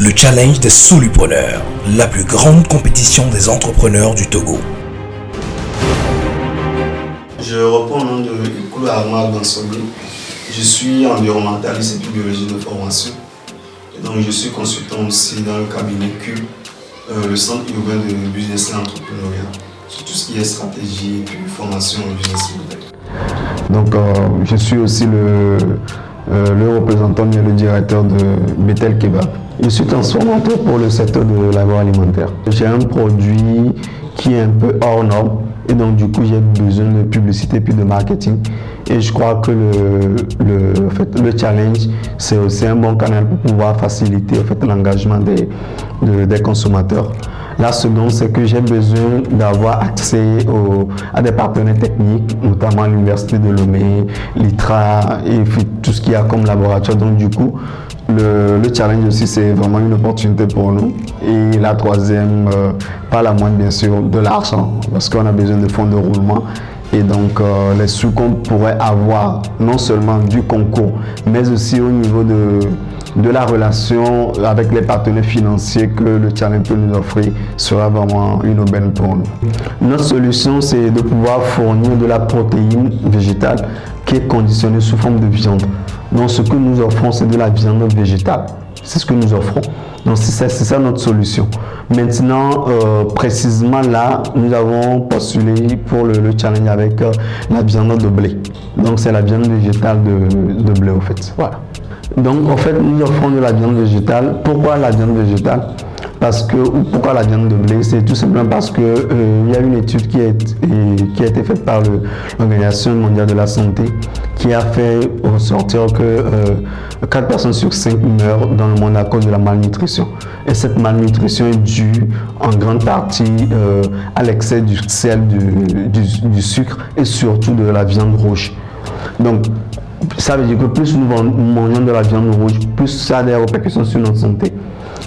Le challenge des solupreneurs, la plus grande compétition des entrepreneurs du Togo. Je reprends le nom de Ikulu Armand Bansogui. Je suis environnementaliste et biologiste de formation. Et donc je suis consultant aussi dans le cabinet CUB, le centre urbain de business et entrepreneuriat, sur tout ce qui est stratégie et puis formation en business model. Donc je suis aussi le représentant et le directeur de Betel Kebab. Je suis transformateur pour le secteur de l'agroalimentaire. J'ai un produit qui est un peu hors norme et donc du coup j'ai besoin de publicité puis de marketing. Et je crois que le challenge, c'est aussi un bon canal pour pouvoir faciliter l'engagement des consommateurs. La seconde, c'est que j'ai besoin d'avoir accès à des partenaires techniques, notamment l'Université de Lomé, l'ITRA et tout ce qu'il y a comme laboratoire. Donc du coup, le challenge aussi, c'est vraiment une opportunité pour nous. Et la troisième, pas la moindre bien sûr, de l'argent, parce qu'on a besoin de fonds de roulement. Et donc les sous qu'on pourrait avoir, non seulement du concours, mais aussi au niveau de la relation avec les partenaires financiers que le challenge peut nous offrir, sera vraiment une aubaine pour nous. Notre solution, c'est de pouvoir fournir de la protéine végétale qui est conditionnée sous forme de viande. Donc ce que nous offrons, c'est de la viande végétale. C'est ce que nous offrons. Donc c'est ça notre solution. Maintenant, précisément là, nous avons postulé pour le challenge avec la viande de blé. Donc c'est la viande végétale de blé en fait. Voilà. Donc en fait, nous offrons de la viande végétale. Pourquoi la viande végétale? Pourquoi la viande de blé? C'est tout simplement parce que il y a une étude qui a été faite par l'Organisation mondiale de la santé qui a fait ressortir que 4 personnes sur 5 meurent dans le monde à cause de la malnutrition. Et cette malnutrition est due en grande partie à l'excès du sel, du sucre et surtout de la viande rouge. Donc, ça veut dire que plus nous mangeons de la viande rouge, plus ça a des répercussions sur notre santé.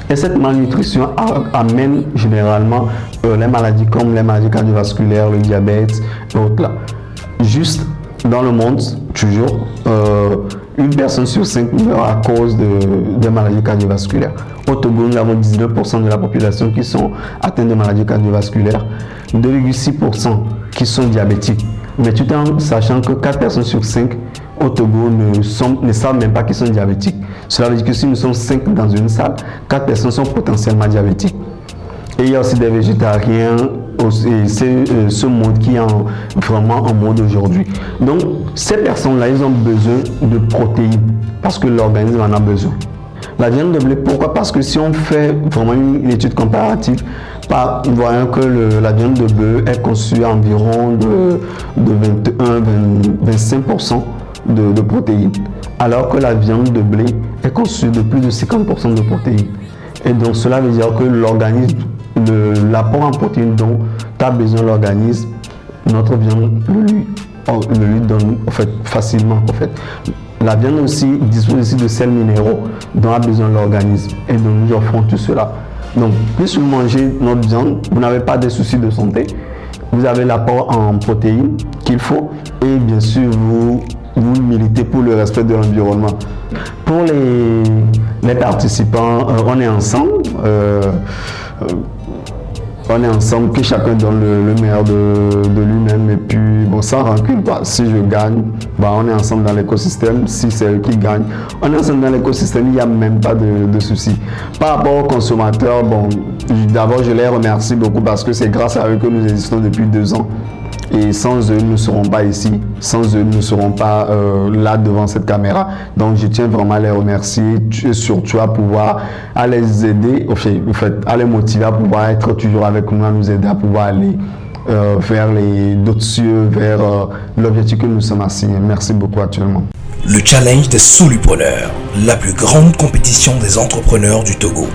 Et cette malnutrition amène généralement les maladies comme les maladies cardiovasculaires, le diabète et autres là. Juste dans le monde, toujours, une personne sur 5 meurt à cause de maladies cardiovasculaires. Au Togo, nous avons 19% de la population qui sont atteints de maladies cardiovasculaires, 2,6% qui sont diabétiques. Mais tout en sachant que 4 personnes sur 5 au Togo ne savent même pas qu'ils sont diabétiques. Cela veut dire que si nous sommes 5 dans une salle, 4 personnes sont potentiellement diabétiques. Et il y a aussi des végétariens, ce monde qui est vraiment en mode aujourd'hui. Donc ces personnes-là, ils ont besoin de protéines parce que l'organisme en a besoin. La viande de blé, pourquoi? Parce que si on fait vraiment une étude comparative, nous voyons que la viande de blé est conçue à environ de 21-25% de protéines, alors que la viande de blé est conçue de plus de 50% de protéines. Et donc cela veut dire que l'organisme, l'apport en protéines dont a besoin l'organisme, notre viande le lui donne en fait, facilement. En fait. La viande aussi dispose aussi de sels minéraux dont a besoin l'organisme. Et donc nous offrons tout cela. Donc plus vous mangez notre viande, vous n'avez pas de soucis de santé, vous avez l'apport en protéines qu'il faut et bien sûr vous militez pour le respect de l'environnement. Pour les participants, on est ensemble. On est ensemble, que chacun donne le meilleur de lui-même et puis bon, sans rancune, si je gagne, on est ensemble dans l'écosystème. Si c'est eux qui gagnent, on est ensemble dans l'écosystème, il n'y a même pas de souci. Par rapport aux consommateurs, d'abord je les remercie beaucoup parce que c'est grâce à eux que nous existons depuis 2 ans. Et sans eux, nous ne serons pas ici. Sans eux, nous ne serons pas là devant cette caméra. Donc, je tiens vraiment à les remercier et surtout à les aider, à les motiver à pouvoir être toujours avec nous, à nous aider à pouvoir aller vers d'autres cieux, vers l'objectif que nous sommes assignés. Merci beaucoup actuellement. Le challenge des solupreneurs, la plus grande compétition des entrepreneurs du Togo.